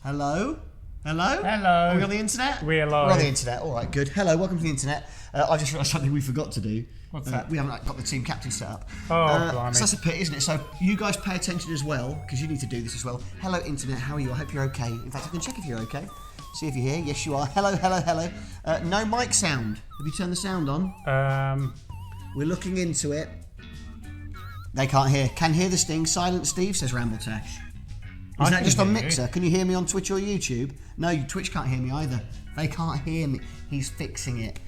Hello? Hello? Hello. Are we on the internet? We're live. We're on the internet. All right, good. Hello, welcome to the internet. I just realised something we forgot to do. What's that? We haven't got the team captain set up. Oh, blimey. So that's a pity, isn't it? So you guys pay attention as well, because you need to do this as well. Hello, internet. How are you? I hope you're okay. In fact, I can check if you're okay. See if you're here. Yes, you are. Hello, hello, hello. No mic sound. Have you turned the sound on? We're looking into it. They can't hear. Can hear the sting. Silent Steve, says Rambletash. Is that just on Mixer? Can you hear me on Twitch or YouTube? No, Twitch can't hear me either. They can't hear me. He's fixing it.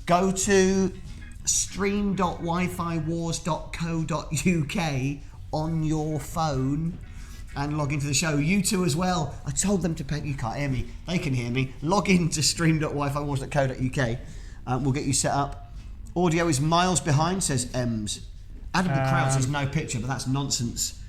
Go to stream.wifywars.co.uk on your phone and log into the show. You two as well. I told them to pay. You can't hear me. They can hear me. Log into stream.wifywars.co.uk. We'll get you set up. Audio is miles behind, says Ems. Adam the Crowd says no picture, but that's nonsense.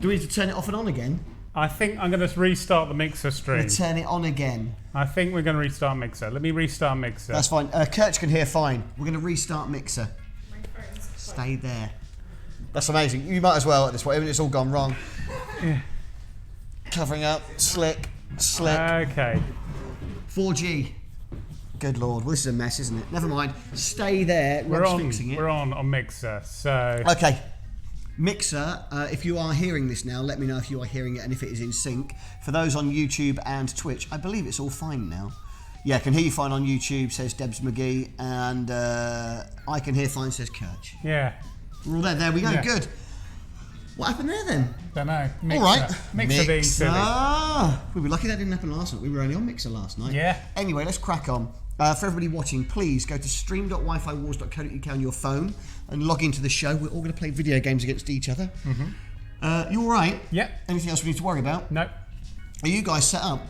Do we need to turn it off and on again? I think I'm going to restart the Mixer stream. Turn it on again. I think we're going to restart Mixer. Let me restart Mixer. That's fine. Kirch can hear fine. We're going to restart Mixer. Stay there. That's amazing. You might as well at this point, even if it's all gone wrong. Yeah. Covering up. Slick. Okay. 4G. Good Lord. Well, this is a mess, isn't it? Never mind. Stay there. We're on fixing it. We're on Mixer, so... Okay. Mixer, if you are hearing this now, let me know if you are hearing it and if it is in sync. For those on YouTube and Twitch, I believe it's all fine now. Yeah, I can hear you fine on YouTube, says Debs McGee, and I can hear fine, says Kirch. Yeah. We're all there. There we go. Yeah. Good. What happened there then? Don't know. Mixer. All right. Mixer being silly. We'd be lucky that didn't happen last night. We were only on Mixer last night. Yeah. Anyway, let's crack on. For everybody watching, please go to stream.wifywars.co.uk on your phone and log into the show. We're all going to play video games against each other. Mm-hmm. You all right? Yeah. Anything else we need to worry about? No. Are you guys set up?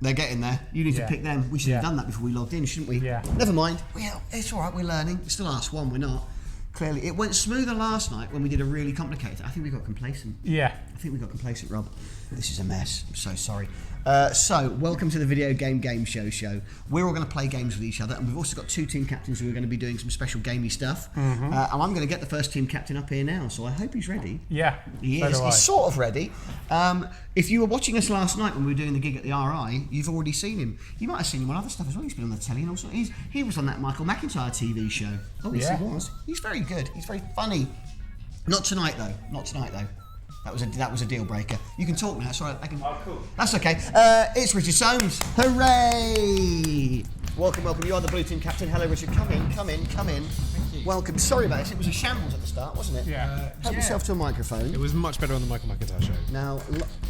They're getting there. You need to pick them. We should have done that before we logged in, shouldn't we? Yeah. Never mind. Well, it's all right. We're learning. It's still us one. We're not. Clearly, it went smoother last night when we did a really complicated. I think we got complacent. Yeah. I think we got complacent, Rob. This is a mess. I'm so sorry. So, welcome to the Video Game Show. We're all going to play games with each other, and we've also got two team captains who are going to be doing some special gamey stuff. Mm-hmm. And I'm going to get the first team captain up here now, so I hope he's ready. Yeah, he is. He's sort of ready. If you were watching us last night when we were doing the gig at the RI, you've already seen him. You might have seen him on other stuff as well. He's been on the telly and also he was on that Michael McIntyre TV show. Oh, yes, he was. He's very good. He's very funny. Not tonight though. That was a deal breaker. You can talk now. Sorry, I can. Oh, cool. That's okay. It's Richard Soames. Hooray! Welcome. You are the blue team captain. Hello, Richard. Come in. Thank you. Welcome. Sorry about this. It was a shambles at the start, wasn't it? Yeah. Help yourself to a microphone. It was much better on the Michael McIntyre show. Now,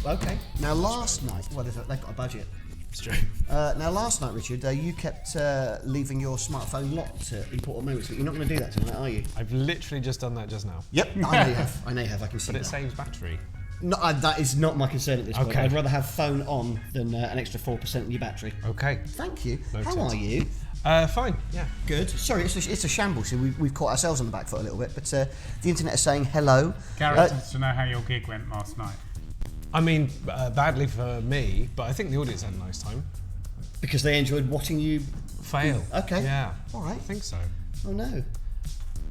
okay. Now, last night, well, they've got a budget. It's true. Now, last night, Richard, you kept leaving your smartphone locked at important moments, but you're not going to do that tonight, are you? I've literally just done that just now. Yep, I know you have. I can see that. But it saves battery. No, that is not my concern at this point. I'd rather have phone on than an extra 4% in your battery. Okay. Thank you. Noted. How are you? Fine, yeah. Good. Sorry, it's a shambles. So we've caught ourselves on the back foot a little bit, but the internet is saying hello. Gareth wants to know how your gig went last night. I mean, badly for me, but I think the audience had a nice time. Because they enjoyed watching you fail. Okay. Yeah. All right. I think so. Oh no.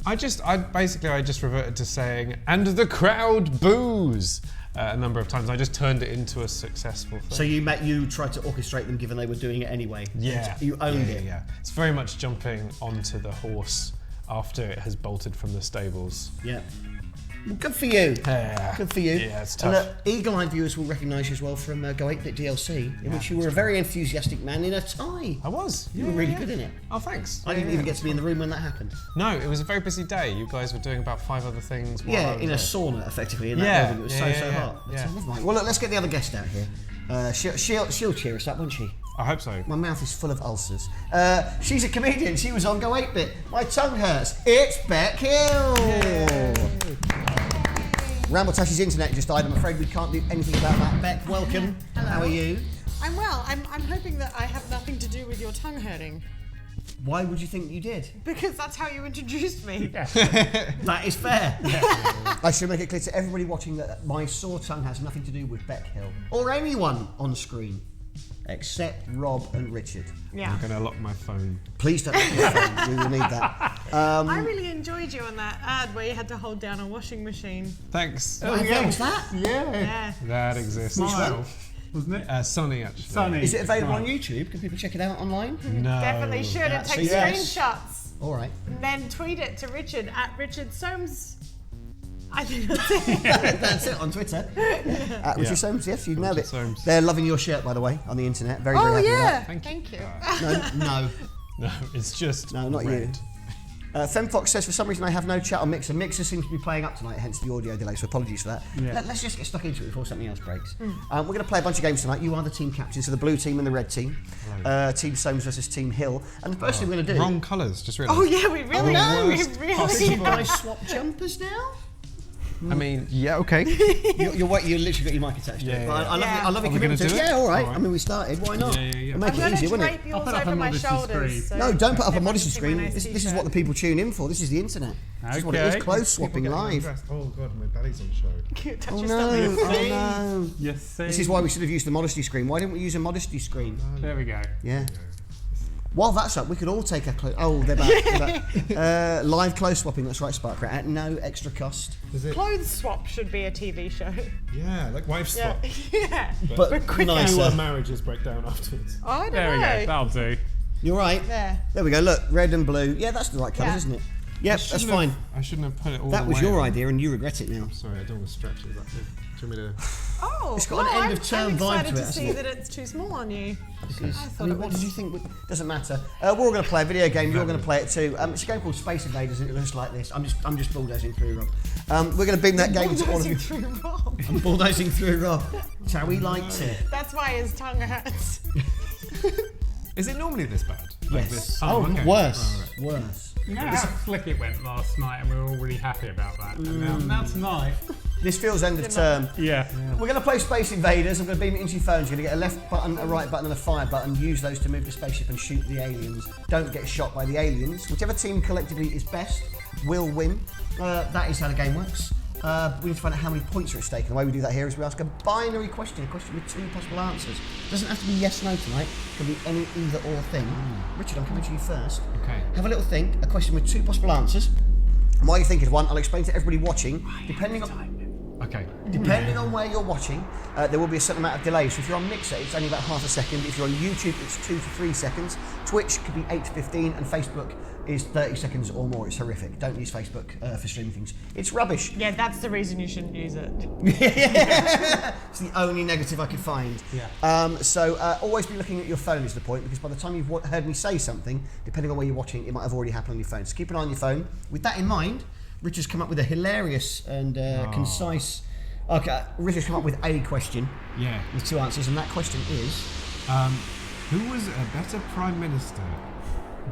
I just reverted to saying, and the crowd boos a number of times. I just turned it into a successful thing. So you tried to orchestrate them, given they were doing it anyway. Yeah. You owned it. Yeah. It's very much jumping onto the horse after it has bolted from the stables. Yeah. Well, good for you. Good for you. Yeah, it's tough. And eagle-eyed viewers will recognise you as well from Go 8-Bit DLC, in which you were a very enthusiastic man in a tie. I was. You were really good in it. Oh, thanks. I didn't even get to be in the room when that happened. No, it was a very busy day. You guys were doing about 5 other things. Yeah, in a sauna, effectively, in that building. It was so hot. But, never mind. Well, look, let's get the other guest out here. She'll cheer us up, won't she? I hope so. My mouth is full of ulcers. She's a comedian. She was on Go 8-Bit. My tongue hurts. It's Beck Hill. Yay. Rambletash's internet just died. I'm afraid we can't do anything about that. Beck, welcome. Hello. How are you? I'm well. I'm hoping that I have nothing to do with your tongue hurting. Why would you think you did? Because that's how you introduced me. That is fair. I should make it clear to everybody watching that my sore tongue has nothing to do with Beck Hill or anyone on screen. except Rob and Richard. Yeah. I'm going to lock my phone. Please don't lock your phone. We will need that. I really enjoyed you on that ad where you had to hold down a washing machine. Thanks. What was that? Yeah. That exists. Smile, wasn't it? Sunny, actually. Sunny. Is it available on YouTube? Can people check it out online? No. Definitely should. Yeah, And so take yes. screenshots. All right. And then tweet it to Richard at Richard Soames. I think that's it. That's it on Twitter. At Richard Soames, yes, you nailed it. Soames. They're loving your shirt, by the way, on the internet. Very, very Oh happy yeah. with Thank you. that. No, No, it's just no, not you. red. Femfox says, for some reason I have no chat on Mixer. Mixer seems to be playing up tonight, hence the audio delay, so apologies for that. Yeah. Let's just get stuck into it before something else breaks. We're going to play a bunch of games tonight. You are the team captains, so the blue team and the red team. Team Soames versus Team Hill. And the first thing we're going to do... Wrong colours, just realised. Oh yeah, we really, no. we Worst really. Did you guys swap jumpers now? I mean, yeah, okay. You literally got your mic attached to it. Yeah, But yeah. I love Yeah. it. I love it. Are we gonna commitment to do it. it? Yeah, all right. All right. I mean, we started. Why not? Yeah, yeah, yeah. It'll make I'm it going easier, to wouldn't drape it? yours I'll put up over a my modesty shoulders. screen. So No, don't put up a everyone modesty can see screen. my nice This is t-shirt. what the people tune in for. This is the internet. This is what it Okay. is. Close swapping live. Oh god, my belly's on show. Touch Oh your no! stomach. Oh no! Yes, see. This is why we should have used the modesty screen. Why didn't we use a modesty screen? There we go. Yeah. While that's up, we could all take a close. Oh, they're back. They're back. Live close swapping. That's right, Spark Rat. At no extra cost. Is it? Clothes swap should be a TV show. Yeah, like wife swap. Yeah. But quicker. nicer. Marriages break down afterwards. I don't There we know. go. That'll do. You're right. There. There we go. Look, red and blue. Yeah, that's the right colours, Yeah. isn't it? Yep, that's fine. I shouldn't have put it all That the was way your on. idea, and you regret it now. Sorry, I don't want to stretch it. Do you want me to? Oh, It's got an well, end of term I'm vibe excited to it, to hasn't see it? that it's too small on you. I mean, what did you think? Doesn't matter. We're all going to play a video game. You're going to play it too. It's a game called Space Invaders, and it looks like this. I'm just bulldozing through Rob. We're going to beam that game to all of you. Through Rob. I'm bulldozing through Rob. That's how he likes it. That's why his tongue hurts. Is it normally this bad? Like Yes. this? Oh, okay. worse. Right, right. Worse. You know how slick it went last night, and we were all really happy about that. And now tonight, This feels end of term. yeah. We're going to play Space Invaders. I'm going to beam it into your phones. You're going to get a left button, a right button, and a fire button. Use those to move the spaceship and shoot the aliens. Don't get shot by the aliens. Whichever team collectively is best will win. That is how the game works. We need to find out how many points are at stake. And the way we do that here is we ask a binary question, a question with two possible answers. It doesn't have to be yes, no tonight. It can be any either or thing. Richard, I'm coming to you first. Okay. Have a little think, a question with two possible answers. And while you think of one, I'll explain to everybody watching, depending on where you're watching, there will be a certain amount of delay. So if you're on Mixer, it's only about half a second. If you're on YouTube, it's 2 to 3 seconds. Twitch could be 8 to 15, and Facebook is 30 seconds or more. It's horrific. Don't use Facebook for streaming things. It's rubbish. Yeah, that's the reason you shouldn't use it. It's the only negative I could find. Yeah. So always be looking at your phone is the point, because by the time you've heard me say something, depending on where you're watching, it might have already happened on your phone. So keep an eye on your phone. With that in mind, Richard's come up with a hilarious and concise... Okay, Richard's come up with a question Yeah. with two answers, and that question is... Who was a better Prime Minister?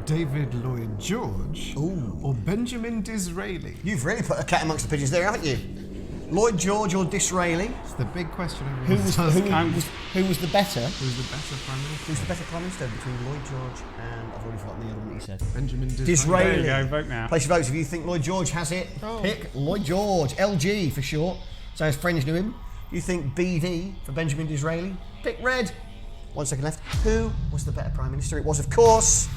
David Lloyd George or Benjamin Disraeli? You've really put a cat amongst the pigeons there, haven't you? Lloyd George or Disraeli? It's the big question. Who was the better? Who's the better Prime Minister? Who's the better Prime Minister between Lloyd George and I've already forgotten the other one that you said. Benjamin Disraeli. Disraeli. There you go. Vote now. Place your votes. If you think Lloyd George has it, pick Lloyd George. LG for short. So his friends knew him. You think BD for Benjamin Disraeli? Pick red. 1 second left. Who was the better Prime Minister? It was, of course,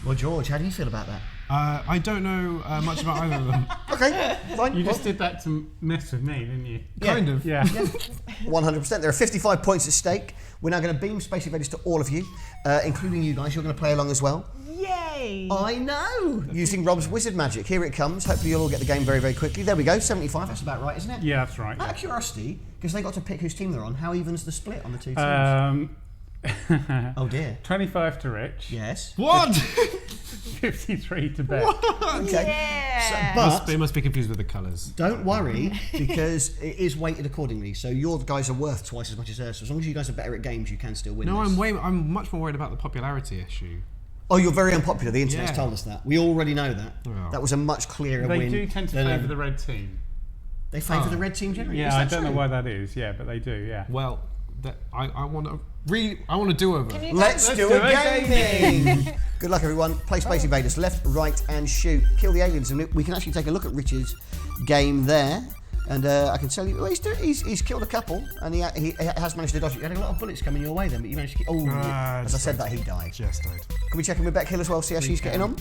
Lloyd George. How do you feel about that? I don't know much about either of them. Okay, fine. You just did that to mess with me, didn't you? Kind of. Yeah. 100%. There are 55 points at stake. We're now going to beam Space Invaders to all of you, including you guys. You're going to play along as well. Yay! I know! Using Rob's wizard magic. Here it comes. Hopefully you'll all get the game very, very quickly. There we go. 75. That's about right, isn't it? Yeah, that's right. Out of curiosity, because they got to pick whose team they're on, how even's the split on the two teams? Oh dear. 25 to Rich. Yes. What? 53 to Bet. Okay. Yeah. But They must be confused with the colours. don't worry, because it is weighted accordingly. So your guys are worth twice as much as hers. So as long as you guys are better at games, you can still win. No, this. I'm much more worried about the popularity issue. Oh, you're very unpopular. The internet's Yeah. told us that. We already know that. Well. That was a much clearer They win. do tend to than, favour the red team. They favour the red team generally. Yeah, Is I that don't know true? why that is. Yeah, but they do. Yeah. Well, I want to do over. Let's do a gaming! Good luck, everyone. Play Space Invaders. Left, right, and shoot. Kill the aliens. And we can actually take a look at Richard's game there. And I can tell you, well, he's killed a couple, and he has managed to dodge it. You had a lot of bullets coming your way then, but you managed to keep... Oh, as I said that, he died. Just died. Can we check in with Beck Hill as well, see how she's getting on?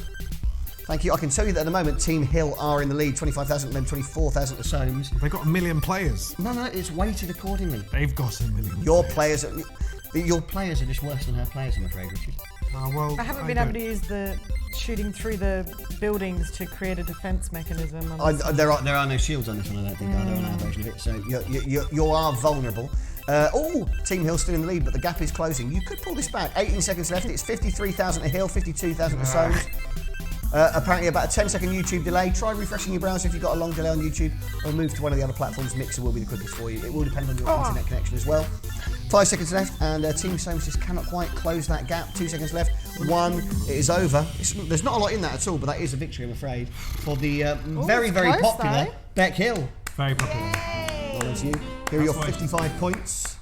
Thank you. I can tell you that at the moment, Team Hill are in the lead, 25,000 and then 24,000 to Soames. They've got 1 million players. No, it's weighted accordingly. They've got 1 million Your players are just worse than her players, I'm afraid, Richard. Well, I haven't been able to use the shooting through the buildings to create a defence mechanism. There are no shields on this one, I don't think. They're on our version of it, so you are vulnerable. Team Hill still in the lead, but the gap is closing. You could pull this back. 18 seconds left. It's 53,000 to Hill, 52,000 to Soames. Apparently about a 10-second YouTube delay. Try refreshing your browser if you've got a long delay on YouTube, or move to one of the other platforms. Mixer will be the quickest for you. It will depend on your internet connection as well. 5 seconds left, and Team Soames just cannot quite close that gap. 2 seconds left. 1. It is over. There's not a lot in that at all, but that is a victory, I'm afraid, for the very popular Beck Hill. Very popular. Well done to you. Here are your 55 points.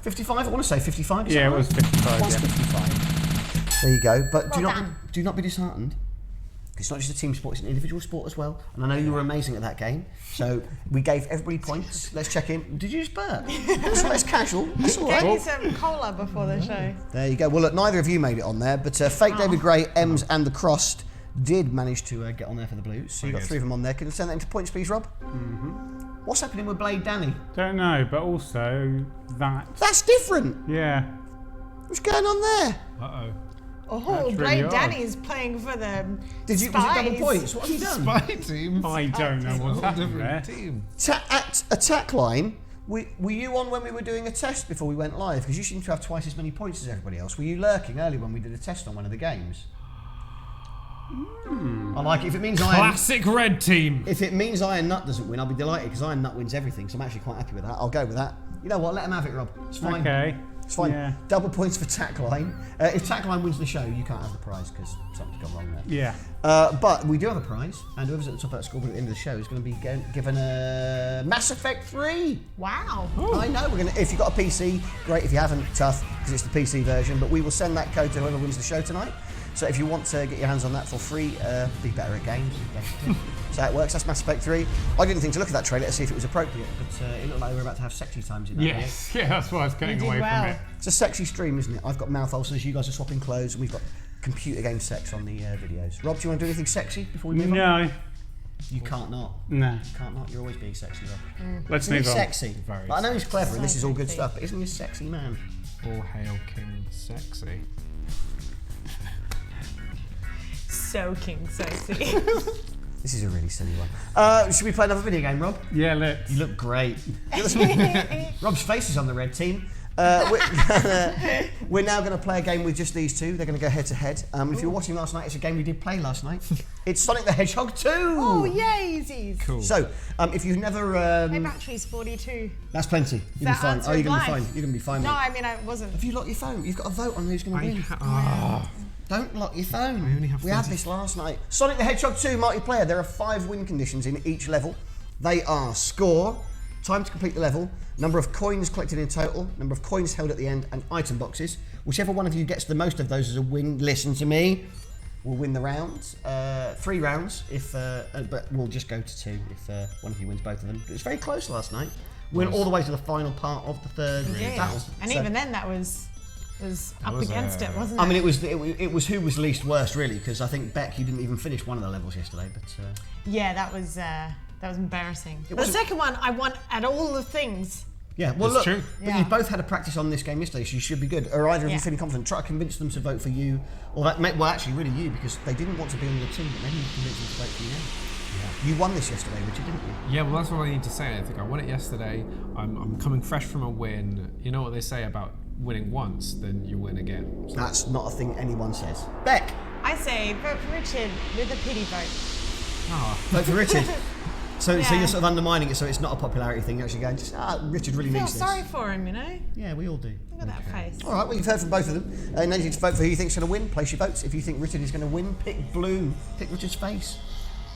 55? I want to say 55. Yeah, it was 55. It was yeah. 55. There you go. But Well do not be disheartened. It's not just a team sport, it's an individual sport as well. And I know you were amazing at that game. So we gave everybody points. Let's check in. Did you just burp? It's casual. That's all Gave right. me some cola before the show. There you go. Well, look, neither of you made it on there, but Fake David Gray, Ems, and the Crossed did manage to get on there for the Blues. So you got 3 of them on there. Can you send that into points, please, Rob? Mm-hmm. What's happening with Blade Danny? Don't know, but also that. That's different. Yeah. What's going on there? Uh-oh. Oh, That's Blade really odd. Danny's playing for the Was it double points? What have you done? Spy team. I don't know what's happened there. Team. At Attack Line, were you on when we were doing a test before we went live? Because you seem to have twice as many points as everybody else. Were you lurking early when we did a test on one of the games? I like it. If it means Classic red team. If it means Iron Nut doesn't win, I'll be delighted because Iron Nut wins everything. So I'm actually quite happy with that. I'll go with that. You know what? Let him have it, Rob. It's fine. Okay. It's fine. Yeah. Double points for Tackline. If Tackline wins the show, you can't have the prize because something's gone wrong there. Yeah. But we do have a prize, and whoever's at the top of that scoreboard at the end of the show is going to be given a Mass Effect 3. Wow. I know. If you've got a PC, great. If you haven't, tough because it's the PC version. But we will send that code to whoever wins the show tonight. So if you want to get your hands on that for free, be better at games, basically. So that works. That's Mass Effect 3. I didn't think to look at that trailer to see if it was appropriate, but it looked like we were about to have sexy times in that. Yes. Yeah, that's why I was getting You did away well. from it. It's a sexy stream, isn't it? I've got mouth ulcers, you guys are swapping clothes, and we've got computer game sex on the videos. Rob, do you want to do anything sexy before we move on? No. You can't not. No. You can't not. You're always being sexy, Rob. Let's Isn't he move on. sexy? Very But I know he's clever and this is all good sexy. stuff, but isn't he a sexy man? All hail King Sexy. Soaking sexy. This is a really silly one. Should we play another video game, Rob? Yeah, let's. You look great. Rob's face is on the red team. We're now going to play a game with just these two. They're going to go head to head. If you were watching last night, it's a game we did play last night. It's Sonic the Hedgehog 2. Oh, yaysies. Cool. So, if you've never... My battery's 42. That's plenty. You'll be That fine. Oh, you're going to be answered fine. live. You're going to be fine. No, mate. I mean, I wasn't. Have you locked your phone? You've got a vote on who's going to win. Don't lock your phone. I only have we had 30. this last night. Sonic the Hedgehog 2 multiplayer. There are 5 win conditions in each level. They are score, time to complete the level, number of coins collected in total, number of coins held at the end, and item boxes. Whichever one of you gets the most of those as a win, listen to me, will win the round. 3 rounds, but we'll just go to 2 if one of you wins both of them. It was very close last night. We went all the way to the final part of the third battle. And So- even then, that was up was, against it, wasn't it? I mean, it was who was least worst, really, because I think Beck, you didn't even finish one of the levels yesterday. But Yeah, that was embarrassing. The wasn't- second one, I won at all the things. yeah, well, That's look, true. but Yeah. you both had a practice on this game yesterday, so you should be good. Or either of you Yeah. feeling confident? Try to convince them to vote for you, or well, actually, really you, because they didn't want to be on your team, but maybe you can convince them to vote for you now. You won this yesterday, Richard, didn't you? Yeah, well, that's what I need to say. I think I won it yesterday. I'm coming fresh from a win. You know what they say about winning once, then you win again. So That's not a thing anyone says. Beck, I say vote for Richard with a pity vote. vote for Richard. So Yeah. you're sort of undermining it, so it's not a popularity thing. You're actually going, Richard really I feel needs this. sorry for him, you know? Yeah, we all do. Look at that face. All right, well, you've heard from both of them. And now you need to vote for who you think's going to win. Place your votes. If you think Richard is going to win, pick blue. Pick Richard's face.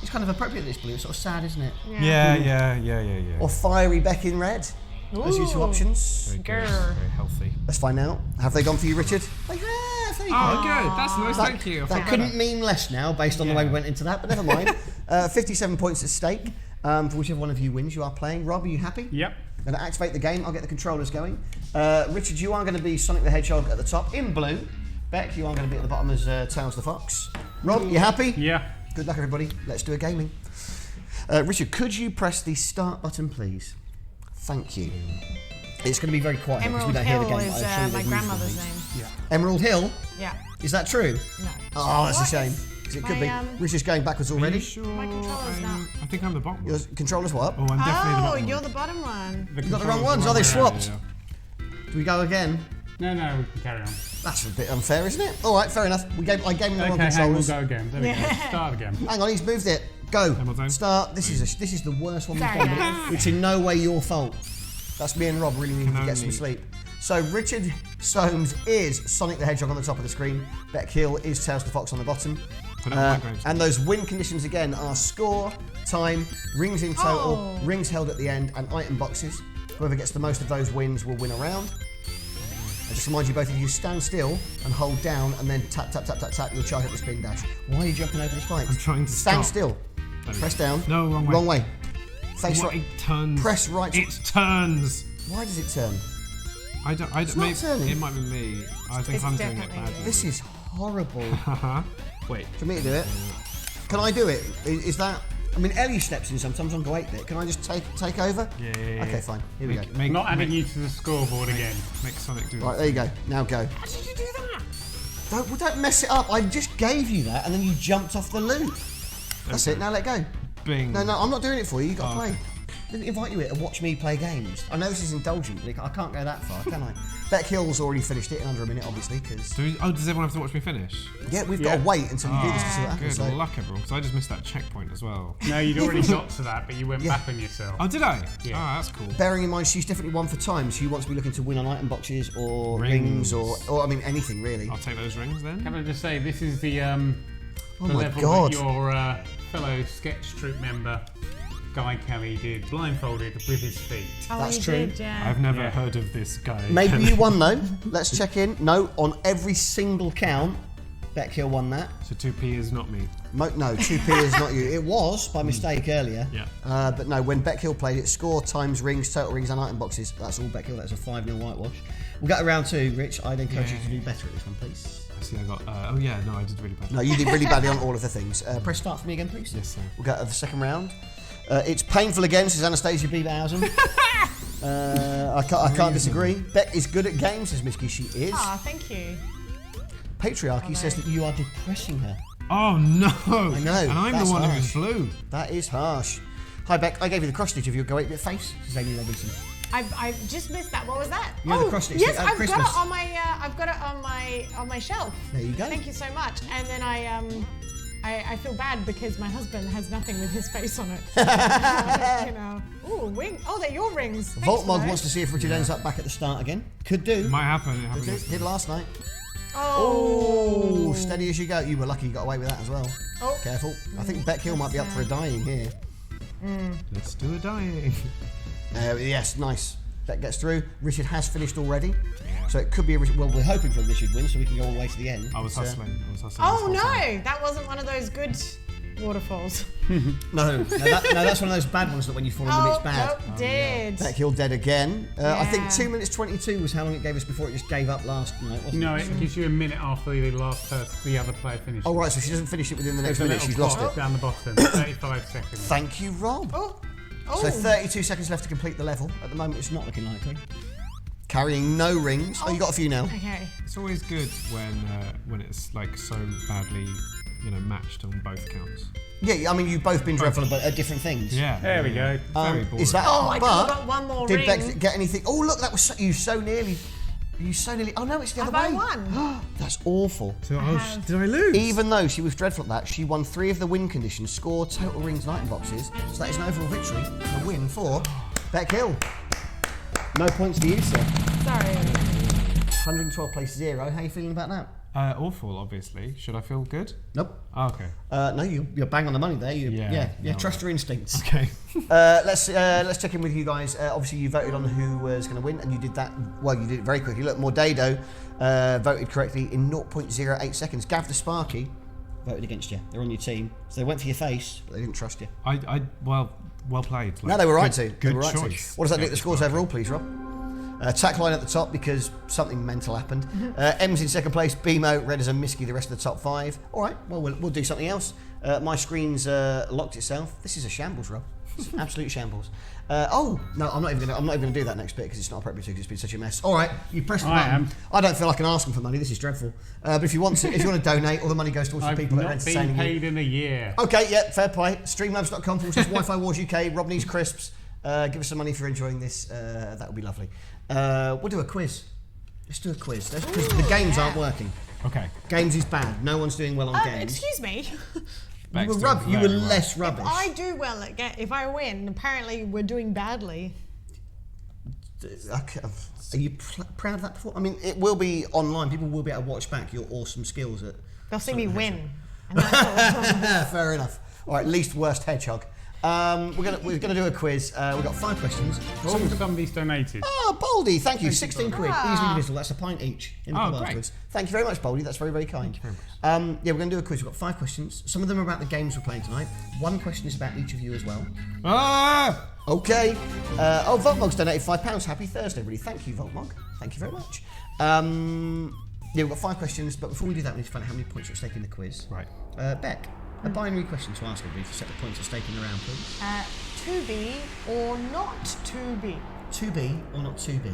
It's kind of appropriate, this blue. It's sort of sad, isn't it? yeah. Or fiery Beck in red. Those are your two Ooh. options. Very good, Grr. very healthy. Let's find out. Have they gone for you, Richard? They have. There you Oh, go. good. That's nice. Thank you. I That feel couldn't better. mean less now, based on the way we went into that, but never mind. 57 points at stake. For whichever one of you wins, you are playing. Rob, are you happy? Yep. Going to activate the game. I'll get the controllers going. Richard, you are going to be Sonic the Hedgehog at the top in blue. Beck, you are going to be at the bottom as Tails the Fox. Rob, you happy? Yeah. Good luck, everybody. Let's do a gaming. Richard, could you press the start button, please? Thank you. It's going to be very quiet because we Emerald don't hear the Hill game. is my grandmother's name. Yeah. Emerald Hill? Yeah. Is that true? No. Oh, that's a What? shame. 'Cause it could be. My, Richard's going backwards Are already. you sure? My controller's not. I think I'm the bottom. Your controller's what? Oh, I'm definitely the Oh, bottom. you're the bottom one. You got the wrong ones. Oh, they swapped. Do we go again? No, we can carry on. That's a bit unfair, isn't it? All right, fair enough. I gave him the wrong Okay, hang on, we'll controllers. go again. There we go. Start again. Hang on, he's moved it. Go. Hamilton. Start. This is the worst one we've Sorry, done. guys. It's in no way your fault. That's me and Rob really needing to get some only- sleep. So Richard Soames is Sonic the Hedgehog on the top of the screen. Beck Hill is Tails the Fox on the bottom. I don't like games. And those win conditions again are score, time, rings in total, Oh. rings held at the end, and item boxes. Whoever gets the most of those wins will win a round. I just remind you both of you stand still and hold down and then tap, tap, tap, tap, tap. You'll charge up the spin dash. Why are you jumping over the spikes? I'm trying to stand stop. still. There we Press go. down. No, wrong way. Wrong way. Face What, right. it turns. Press right. It turns. Why does it turn? I don't. not Maybe, turning. it might be me. I think It's I'm doing it definitely badly. This is horrible. Wait. For me to do it. Can I do it? Is that? I mean, Ellie steps in sometimes on go 8-bit. Can I just take over? Yeah. Okay, fine. Here we go. I'm not adding you to the scoreboard again. Make Sonic do Right, that. there you go. Now go. How did you do that? Don't mess it up. I just gave you that, and then you jumped off the loop. That's it. Now let go. Bing. No, I'm not doing it for you. You got to Oh, play. okay. I didn't invite you here to watch me play games. I know this is indulgent, but I can't go that far, can I? Beck Hill's already finished it in under a minute, obviously, because Does everyone have to watch me finish? yeah, we've got to wait until you do this to see what Good happens. So. luck, everyone, because I just missed that checkpoint as well. No, you'd already got to that, but you went Yeah. back on yourself. Oh, did I? Yeah. Oh, that's cool. Bearing in mind, she's definitely one for time. She wants to be looking to win on item boxes or rings, or I mean anything really. I'll take those rings then. Can I just say, this is the Oh my level God. that your fellow sketch troupe member, Guy Kelly, did blindfolded with his feet. Oh, That's you true. Did, yeah. I've never Yeah. heard of this guy. Maybe you won though. Let's check in. No, on every single count, Beck Hill won that. So 2p is not me. No, 2p is not you. It was by mistake earlier. Yeah. But no, when Beck Hill played it, score, times, rings, total rings, and item boxes. That's all Beck Hill. That's a 5-0 whitewash. We'll get to round 2, Rich. I'd encourage you to do better at this one, please. I see I got. Oh, yeah, no, I did really bad. No, you did really badly on all of the things. Press start for me again, please. Yes, sir. We'll go to the second round. It's painful again, says Anastasia Beaverhausen. I can't disagree. Beck is good at games, says Miski. She is. Ah, thank you. Patriarchy says that you are depressing her. Oh, no. I know, And I'm that's the one harsh. who's blue. That is harsh. Hi, Beck. I gave you the cross stitch of your Go 8-bit face, says Amy Robinson. I just missed that. What was that? You had the cross stitch yes, at I've Christmas. got it on my. I've got it on my shelf. There you go. Thank you so much. And then I feel bad because my husband has nothing with his face on it. You know. Ooh, wing. Oh, they're your rings. Thanks for Voltmog those. wants to see if Richard ends up back at the start again. Could do. It might happen. It happened. Did last night. Oh. Oh, steady as you go. You were lucky you got away with that as well. Oh. Careful. I think Beck Hill might be up for a dying here. Let's do a dying. Yes, nice. Beck gets through. Richard has finished already. So it could be a Richard. Well, we're hoping for a Richard win so we can go all the way to the end. I was But, hustling. this Oh whole no, time. that wasn't one of those good waterfalls. No, that's one of those bad ones that when you fall in them, Oh, it's bad. nope, dead. Beck Hill dead again. I think Yeah. 2 minutes 22 was how long it gave us before it just gave up last night, wasn't No, it? it gives you a minute after the other player finishes. Oh, right, so if she doesn't finish it within the next There's a minute, little she's lost clock it. down the bottom, 35 seconds. Thank you, Rob. Oh. Oh. So 32 seconds left to complete the level. At the moment, it's not looking likely. Carrying no rings. Oh, you got a few now. Okay. It's always good when it's like so badly, matched on both counts. Yeah, I mean, you've both been dreadful at different things. Yeah. There we go. Very boring. Is that? Oh, I but could've got one more did ring. Beck get anything? Oh, look, that was you so nearly. You so nearly. Oh no, it's the Have other I way. won? That's awful. So, have- did I lose? Even though she was dreadful at that, she won 3 of the win conditions, score, total rings, and item boxes. So that is an overall victory, a win for Beck Hill. No points for you, sir. Sorry. 112 place 0. How are you feeling about that? Awful, obviously. Should I feel good? Nope. Oh, okay. No, you're bang on the money there. Yeah, Yeah. no. Trust your instincts. Okay. Let's check in with you guys. Obviously, you voted on who was going to win, and you did that. Well, you did it very quickly. Look, Mordado voted correctly in 0.08 seconds. Gav the Sparky voted against you. They're on your team. So they went for your face, but they didn't trust you. Well played. Like, No, they were right to. Good They were right choice. to. What does that do at the scores overall, please, Rob? Tack line at the top because something mental happened. M's in second place. BMO, Redders and Misky the rest of the top 5. All right, well, we'll do something else. My screen's locked itself. This is a shambles, Rob. It's absolute shambles. Oh no, I'm not even gonna do that next bit because it's not appropriate because it's been such a mess. All right, you press the button. I don't feel I can ask them for money. This is dreadful. But if you want to donate, all the money goes towards the people that are entertaining you. I've not been paid in a year. Okay, yeah, fair play. Streamlabs.com/Wi-Fi Wars UK. Rob needs crisps. Give us some money if you're enjoying this. That would be lovely. We'll do a quiz. Let's do a quiz. Because the games aren't working. Okay. Games is bad. No one's doing well on games. Excuse me. You were less rubbish. If I do well if I win, apparently we're doing badly. Okay. Are you proud of that performance? I mean, it will be online. People will be able to watch back your awesome skills at. They'll see me win. And that's Fair enough. All right, least worst hedgehog. We're gonna do a quiz. We've got 5 questions. Somebody's donated. Oh, Baldy, thank you. 16 quid. Easily divisible. That's a pint each in the pub afterwards. Thank you very much, Baldy. That's very, very kind. Thank you very much. Yeah, we're going to do a quiz. We've got 5 questions. Some of them are about the games we're playing tonight. 1 question is about each of you as well. Okay. Voltmog's donated £5. Happy Thursday, everybody. Thank you, Voltmog. Thank you very much. Yeah, we've got 5 questions, but before we do that, we need to find out how many points are at stake in the quiz. Right. Beck, a binary question to ask everybody to set the points at stake in the round, please. to be or not to be. To be or not to be?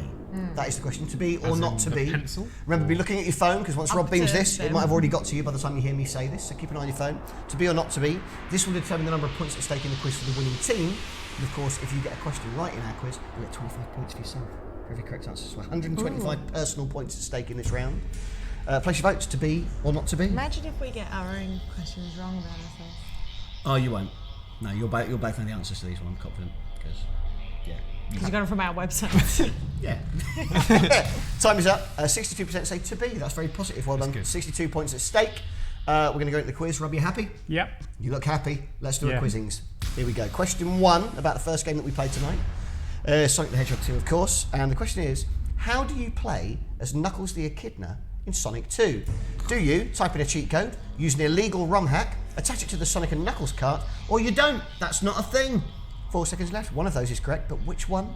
That is the question. To be or not to be? Pencil? Remember, be looking at your phone because once Rob beams this, it might have already got to you by the time you hear me say this. So keep an eye on your phone. To be or not to be? This will determine the number of points at stake in the quiz for the winning team. And of course, if you get a question right in our quiz, you get 25 points for yourself for every correct answer. So 125 personal points at stake in this round. Place your votes. To be or not to be? Imagine if we get our own questions wrong about ourselves. Oh, you won't. No, you'll both know the answers to these one. I'm confident because, yeah. Because you got them from our website. Yeah. Time is up. 62% say to be. That's very positive. Well done. Good. 62 points at stake. We're going to go into the quiz. Rob, you happy? Yep. You look happy. Let's do a quizzings. Here we go. Question 1 about the first game that we played tonight. Sonic the Hedgehog 2, of course. And the question is, how do you play as Knuckles the Echidna in Sonic 2? Do you type in a cheat code, use an illegal ROM hack, attach it to the Sonic and Knuckles cart, or you don't? That's not a thing. 4 seconds left. One of those is correct, but which one?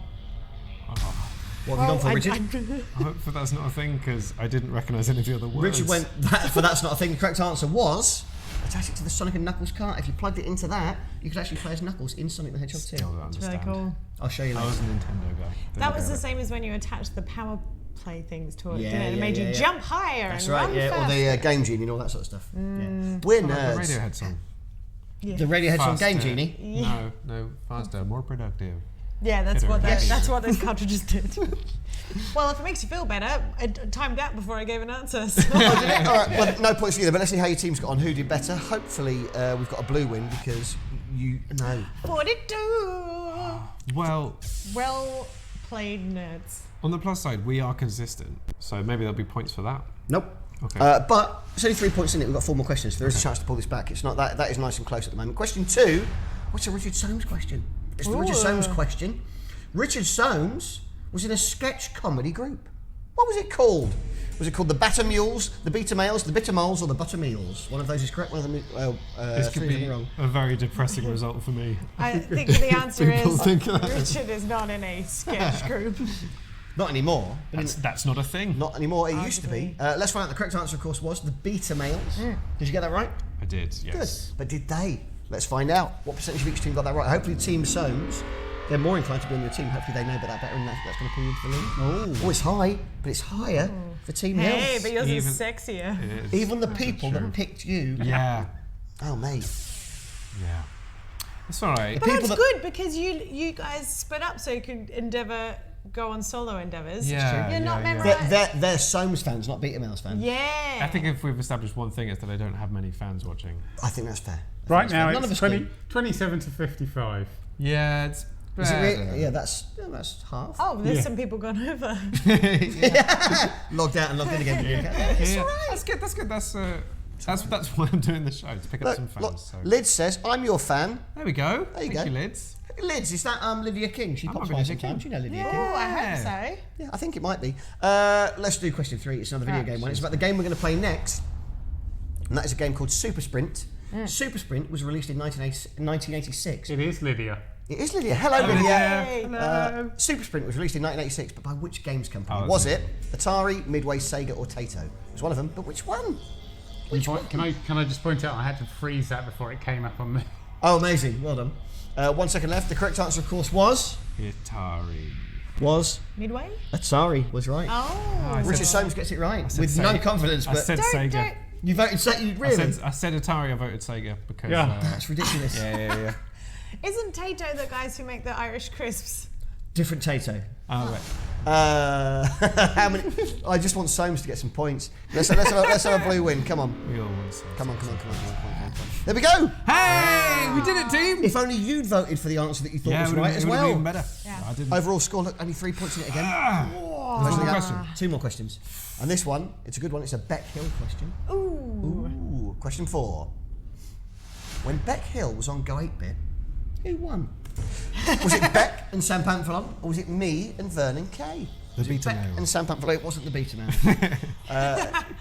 What have you gone for, Richard? I hope that that's not a thing because I didn't recognise any of the other words. Richard went for that's not a thing. The correct answer was attach it to the Sonic and Knuckles cart. If you plugged it into that, you could actually play as Knuckles in Sonic the Hedgehog 2. It's really cool. I'll show you later. I was a Nintendo guy. That was the same as when you attached the power play things to it, Yeah, didn't it? It yeah, made you yeah. jump higher That's and right, run yeah, or faster. the Game Genie and all that sort of stuff. Yeah. We're The nerds. Radiohead song. Yeah. The Radiohead song Game Faster. Genie. No, faster, more productive. Yeah, that's Hit what her. that's what those cartridges did. Well, if it makes you feel better, I timed out before I gave an answer. So. All right, well, no points for either, but let's see how your team's got on. Who did better? Hopefully, we've got a blue win because you know. 42. Well, Well played, nerds. on the plus side, we are consistent, so maybe there'll be points for that. Nope. Okay. But it's only 3 points in it. We've got 4 more questions. So there is a chance to pull this back. It's not that. That is nice and close at the moment. Question 2. What's a Richard Soames question? It's the Richard Soames question. Richard Soames was in a sketch comedy group. What was it called? Was it called the Batter Mules, the Beta Males, the Bitter Moles, or the Butter Meals? One of those is correct. One of them, this could three of them be are wrong. a very depressing result for me. I think the answer People is think that. Richard is not in a sketch group. Not anymore. That's not a thing. Not anymore. It used to be. Let's find out. The correct answer, of course, was the Beta Males. Did you get that right? I did, yes. Good. But did they? Let's find out. What percentage of each team got that right? Hopefully Team Soames, they're more inclined to be on your team. Hopefully they know about that better and that's going to pull you into the lead. Oh, it's high, but it's higher for Team Hey, Hills. but yours is Even- sexier. It is. Even the That's people true. that picked you. Yeah, Oh, mate. yeah. It's all right. But people that's that- good because you guys split up so you could go on solo endeavours. Yeah, You're not yeah, yeah. memorised. They're Soames fans, not Beta Males fans. Yeah. I think if we've established one thing, it's that I don't have many fans watching. I think that's fair. Right now None of it's us do. 27 to 55. Yeah, it's Is it better. really? Yeah, that's half. Oh, there's Yeah. some people gone over. Logged out and logged in again. Yeah, that's good. That's good. That's why I'm doing the show to pick up some fans. Look, So. Lids says, I'm your fan. There we go. There you Thank go. you, Lids. Lids, is that Lydia King? She That pops might be by Lydia sometimes. King. You know Lydia Oh, King. I hope Yeah. so. Yeah, I think it might be. Let's do question 3. It's another video game one. It's about the game we're going to play next. and that is a game called Super Sprint. Super Sprint was released in 1986. It is Lydia. It is Lydia. Hello, Lydia. Hello. Super Sprint was released in 1986, but by which games company? Was it Atari, Midway, Sega, or Taito? It was one of them, but which one? Can I just point out I had to freeze that before it came up on the... Oh, amazing. Well done. 1 second left. The correct answer, of course, was... Atari. Was... Midway? Atari was right. Oh. Richard Soames gets it right, with Sega. no confidence, I but... said Sega. You voted Sega, really? I said Atari, I voted Sega because... That's ridiculous. Yeah. Isn't Taito the guys who make the Irish crisps? Different Taito. Oh, right. How many? I just want Soames to get some points. Let's have a blue win. Come on. We all want some. Come on. There we go. Hey, we did it, team. If only you'd voted for the answer that you thought was right as It would have well. been better. Yeah. I didn't. Overall score, look, only 3 points in it again. One more question. 2 more questions. And this one, it's a good one. It's a Beck Hill question. Ooh. Question 4. When Beck Hill was on Go 8-Bit, who won? Was it Beck and Sam Pamphilon, or was it me and Vernon Kay? The beta Beck male. and Sam Pamphilon. It wasn't the beta male.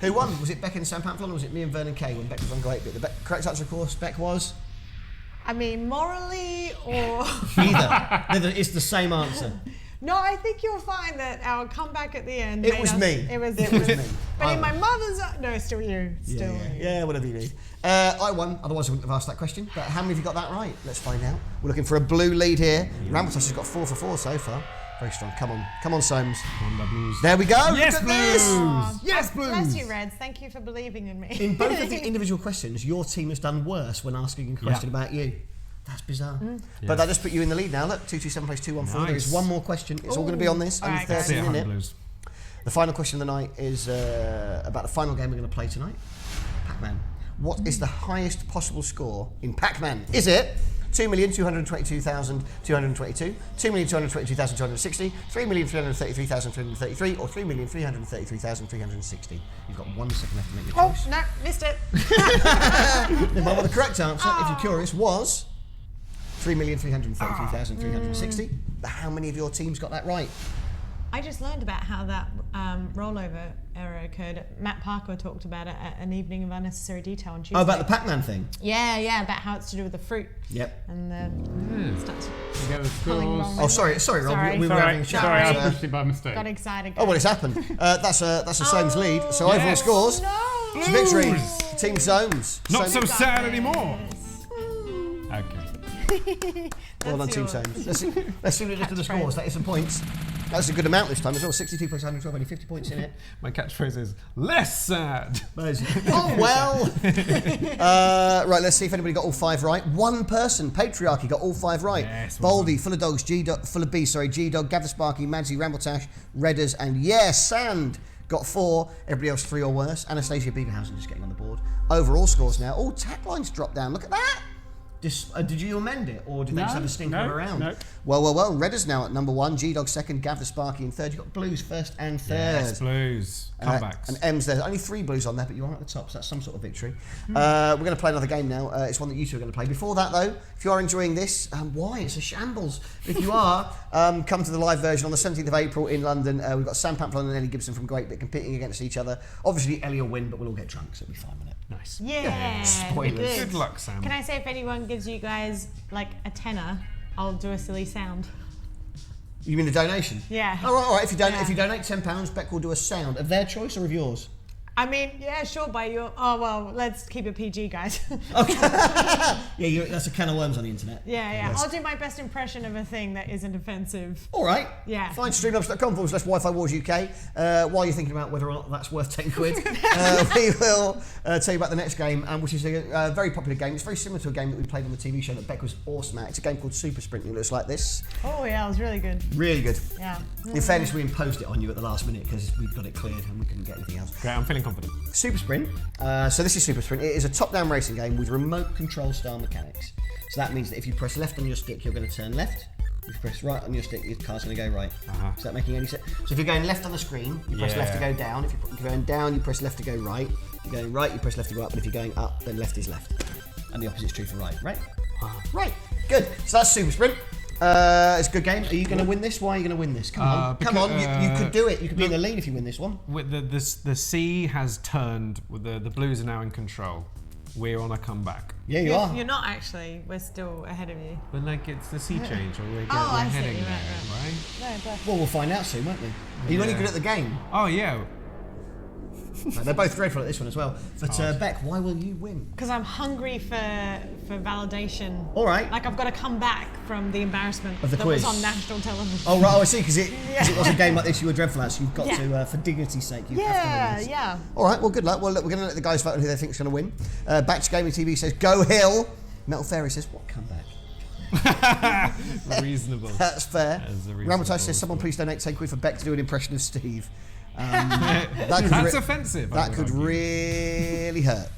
Who won? Was it Beck and Sam Pamphilon, or was it me and Vernon Kay when Beck was on Go 8-Bit? The correct answer, of course, Beck was... I mean, morally or... Neither. It's the same answer. No, I think you'll find that our comeback at the end... It was me. It was me. But in my mother's... No, still you. Still you. Yeah, whatever you need. I won, otherwise I wouldn't have asked that question. But how many have you got that right? Let's find out. We're looking for a blue lead here. Rambletoss has got 4 for 4 so far. Very strong. Come on, Soames. On the Blues. There we go. Yes, Look at Blues. this. Yes, Blues. Bless you, Reds. Thank you for believing in me. In both of the individual questions, your team has done worse when asking a question about you. That's bizarre. But that just put you in the lead now. Look, 227 plays 214. There is one more question. It's all going to be on this. Only 30 minutes. The final question of the night is about the final game we're going to play tonight. Pac-Man. What is the highest possible score in Pac-Man? Is it 2,222,222, 2,222,260, 3,333,333, or 3,333,360? You've got 1 second left to make your choice. No, missed it. Well, the correct answer, if you're curious, was 3,333,360. But how many of your teams got that right? I just learned about how that rollover error occurred. Matt Parker talked about it at an evening of unnecessary detail on Tuesday. Oh, about the Pac-Man thing? Yeah, about how it's to do with the fruit. Yep. And starts You get the pulling scores. wrong. Oh, sorry, Rob. Sorry. We were having a chat. Sorry, I pushed it by mistake. Got excited. Oh, well, it's happened. That's a Soames lead. So overall scores, No. it's a victory. Team Soames. Not so sad anymore. Yes. Okay. Well done, Team yours. Soames. Let's see what it did to the scores. That is some points. That's a good amount this time as well. 62 plus 112, only 50 points in it. My catchphrase is less sad. Oh, well. Right, let's see if anybody got all 5 right. One person, Patriarchy, got all 5 right. Yes, Baldy, Full of Dogs, Full of Bees, G-Dog, Gather Sparky, Madsy, Rambletash, Redders, and Sand got 4. Everybody else 3 or worse. Anastasia Beaverhausen just getting on the board. Overall scores now. All taglines dropped down. Look at that. Did you amend it, or did they just have a stinker around? No. Well. Redders now at number 1. G-Dog second. Gav the Sparky in third. You've got Blues first and third. Yes, Blues. Comebacks. And M's there. Only 3 Blues on there, but you are at the top, so that's some sort of victory. We're going to play another game now. It's one that you two are going to play. Before that, though, if you are enjoying this, why? It's a shambles. If you are, come to the live version on the 17th of April in London. We've got Sam Pamplon and Ellie Gibson from Great Bit competing against each other. Obviously, Ellie will win, but we'll all get drunk, so it'll be fine with it. Nice. Yeah. Spoilers. Good luck, Sam. Can I say if anyone gives you guys like a tenner, I'll do a silly sound. You mean the donation? Yeah. All right. If you donate £10, Beck will do a sound of their choice or of yours. I mean, yeah, sure, by your... Oh, well, let's keep it PG, guys. Yeah, that's a can of worms on the internet. Yeah. Yes. I'll do my best impression of a thing that isn't offensive. All right. Yeah. Find streamlabs.com/Wi-Fi Wars UK. While you're thinking about whether or not that's worth 10 quid, we will tell you about the next game, which is a very popular game. It's very similar to a game that we played on the TV show that Beck was awesome at. It's a game called Super Sprint. It looks like this. Oh, yeah, it was really good. Really good. Yeah. In fairness, we imposed it on you at the last minute because we got it cleared and we couldn't get anything else. Great, I'm feeling confident. Super Sprint. So this is Super Sprint. It is a top-down racing game with remote control style mechanics. So that means that if you press left on your stick, you're going to turn left. If you press right on your stick, your car's going to go right. Is that making any sense? So if you're going left on the screen, you press left to go down. If you're going down, you press left to go right. If you're going right, you press left to go up. But if you're going up, then left is left. And the opposite's true for right. Right? Right. Good. So that's Super Sprint. It's a good game. Are you going to win this? Why are you going to win this? Come on. Come on. You could do it. You could be in the lead if you win this one. With the sea has turned. The Blues are now in control. We're on a comeback. Yeah, you are. You're not actually. We're still ahead of you. But like it's the sea change, or we're I see. heading there, Right. right? No, but Well, we'll find out soon, won't we? Are you any good at the game? Oh yeah. No, they're both dreadful at this one as well. But Beck, why will you win? because I'm hungry for validation. All right. Like I've got to come back from the embarrassment Of the that quiz. was on national television. Oh, right. Oh, I see. Because it was a game like this you were dreadful at, so you've got Yeah. to, for dignity's sake, you have to win this. Yeah. All right. Well, good luck. Well, look, we're going to let the guys vote on who they think is going to win. Back to Gaming TV says, go Hill. Metal Fairy says, what comeback? Reasonable. That's fair. That is a Ramatize says, reasonable someone please donate 10 quid for Beck to do an impression of Steve. That's offensive. That could really hurt.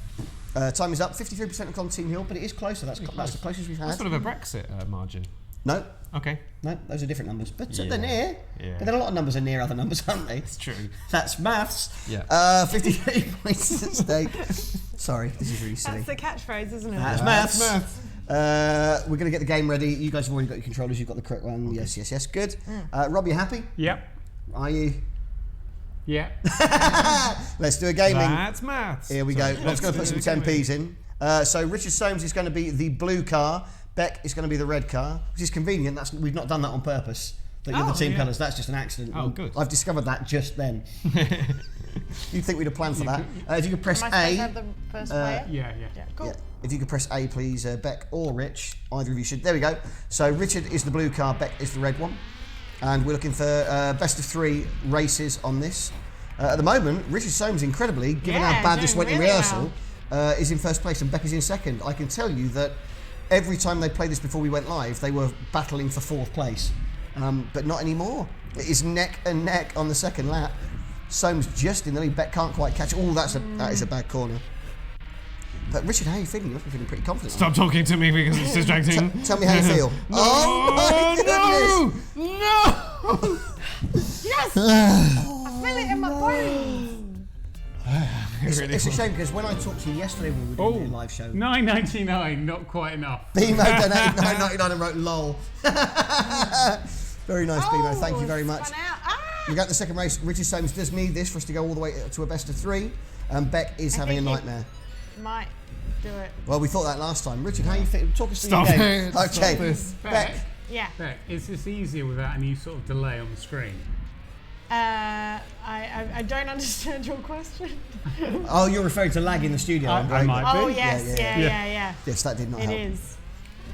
Time is up. 53% on Team Hill, but it is closer. That's the closest we've had. That's sort of a Brexit margin. No. Okay. No, those are different numbers. But they're Yeah. near. Yeah. But then a lot of numbers are near other numbers, aren't they? It's true. That's maths. Yeah. 53 points at stake. Sorry, this is really silly. That's the catchphrase, isn't it? That's maths. We're going to get the game ready. You guys have already got your controllers. You've got the correct one. Yes. Good. Rob, you happy? Yep. Are you? Yeah. Let's do a gaming. That's maths. Here we go. Rob's going to put some 10p's in. So Richard Soames is going to be the blue car. Beck is going to be the red car, which is convenient. We've not done that on purpose. That you're the team colours. That's just an accident. Oh, good. I've discovered that just then. You'd think we'd have planned for that. If you could press Am I supposed to A. have the first player? Yeah. Cool. Yeah. If you could press A, please, Beck or Rich. Either of you should. There we go. So Richard is the blue car, Beck is the red one. And we're looking for best of 3 races on this. At the moment, Richard Soames, incredibly, given how bad this doing went in really rehearsal, is in first place and Beck is in second. I can tell you that every time they played this before we went live, they were battling for 4th place. But not anymore. It is neck and neck on the second lap. Soames just in the lead. Beck can't quite catch it. Oh, that is a bad corner. But Richard, how are you feeling? You must be feeling pretty confident. Stop talking to me because it's distracting. Tell me how you feel. Oh my goodness! No! Yes! I feel it in my bones. It's a shame because when I talked to you yesterday when we were doing the live show, $9.99, not quite enough. Bimo donated $9.99 and wrote lol. Very nice, Bimo. Thank you very much. We got the second race. Richard Soames does need this for us to go all the way to a best of 3. And Beck is having a nightmare. Might do it. Well, we thought that last time. Richard, how you feeling? Talk us through your Stop game. it. Okay. Stop this. Beck. Yeah. Beck, is this easier without any sort of delay on the screen? I don't understand your question. Oh, you're referring to lag in the studio. I might be. Oh yes, yeah. Yes, that did not It help. is.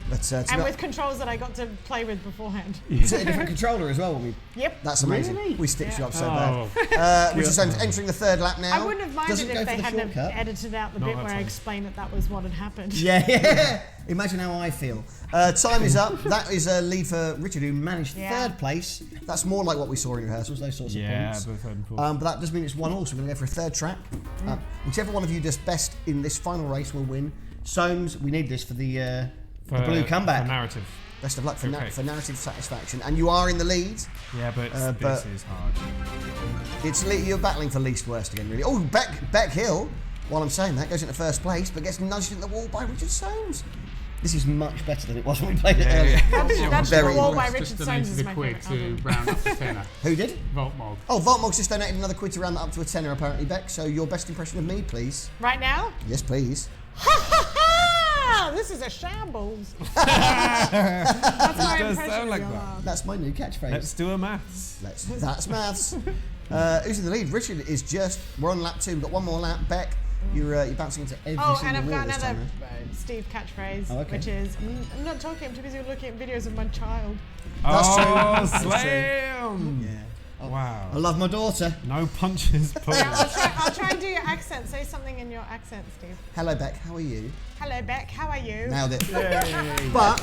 But, And with controls that I got to play with beforehand. is it a different controller as well? When we, Yep. that's amazing. Really? We stitched you up so Oh. bad. Richard Soames entering the 3rd lap now. I wouldn't have minded Doesn't go if for they the hadn't shortcut. edited out the No, bit that's where I fine. explained that was what had happened. Yeah. Imagine how I feel. Time is up. That is a lead for Richard, who managed Yeah. 3rd place. That's more like what we saw in rehearsals, those sorts of points. both third and fourth. But that does mean it's 1-all, so we're going to go for a 3rd track. Whichever one of you does best in this final race will win. Soames, we need this for the blue comeback. For narrative. Best of luck for, Okay. for narrative satisfaction. And you are in the lead. Yeah, but but- this is hard. You're battling for least worst again, really. Oh, Beck Hill, while I'm saying that, goes into 1st place, but gets nudged into the wall by Richard Soames. This is much better than it was when we played it earlier. That's Very the wall by impressed. Richard Just Soames is donated my a quid favourite to album. round up the tenner. Who did? Voltmog. Oh, Voltmog's just donated another quid to round that up to a tenner, apparently, Beck. So your best impression of me, please. Right now? Yes, please. This is a shambles. That's my does impression sound of like your that. laugh. That's my new catchphrase. Let's do a maths. That's maths. Who's in the lead? Richard is we're on lap 2. We've got one more lap. Beck, you're bouncing into every Oh, single and I've wall got this another time. Steve catchphrase, Oh, okay. which is, I'm not talking, I'm too busy looking at videos of my child. That's true. Oh, That's true. slam! Yeah. Oh, Wow. I love my daughter. No punches pulled. Now, I'll try and do your accent. Say something in your accent, Steve. Hello, Beck. How are you? Hello, Beck. How are you? Nailed it. But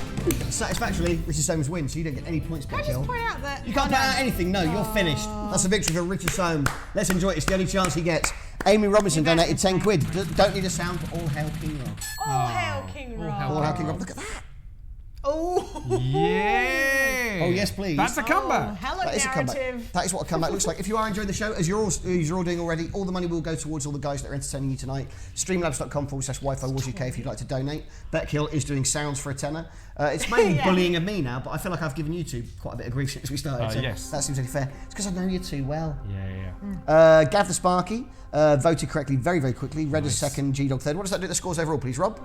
satisfactorily, Richard Soames wins, so you don't get any points, Can I Beck just Hill. point out that... You can't point out anything. No, you're finished. That's a victory for Richard Soames. Let's enjoy it. It's the only chance he gets. Amy Robinson donated 10 quid. Don't need a sound for All Hail King Rob. All hail King Rob. All Hail King Rob. Look at that. Oh. Yeah! Oh, yes, please. That's a comeback. Hello, That is a comeback. narrative. That is what a comeback looks like. If you are enjoying the show, as you're all doing already, all the money will go towards all the guys that are entertaining you tonight. Streamlabs.com/Wi-Fi Wars UK if you'd like to donate. Beck Hill is doing sounds for a tenner. It's mainly bullying of me now, but I feel like I've given you two quite a bit of grief since we started. So yes. That seems only fair. It's because I know you too well. Yeah. Gav the Sparky voted correctly very, very quickly. Red is second, G-Dog third. What does that do to the scores overall, please, Rob?